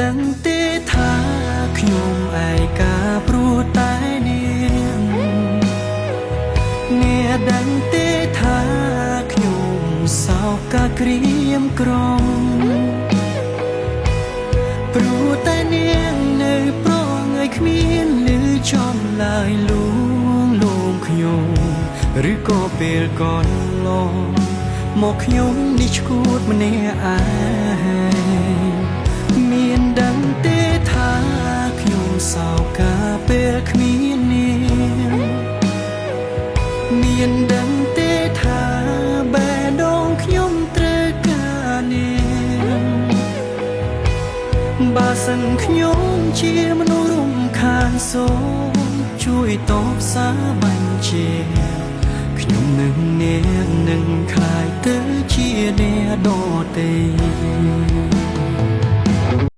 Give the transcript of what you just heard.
ដឹងទេថាខ្ញុំឯកាព្រោះតែនាងអ្នកដឹងទេថាខ្ញុំសោកកាក្រៀមក្រំព្រោះតែនាងនៅប្រងើយគ្មានលឺចំឡើយលួងលោមខ្ញុំឬក៏ពេលកន្លងមកខ្ញុំនេះឈួតម្នាក់ឯងមានដឹងទេថាខ្ញុំសោកកាពេលគ្មាននាងមានដឹងទេថាបេះដូងខ្ញុំត្រូវការនាងបើសិនខ្ញុំជាមនុស្សរំខានសូមជួយតបសារបញ្ជាខ្ញុំនឹងនាងនឹងខ្លាយទៅជាអ្នកដទៃ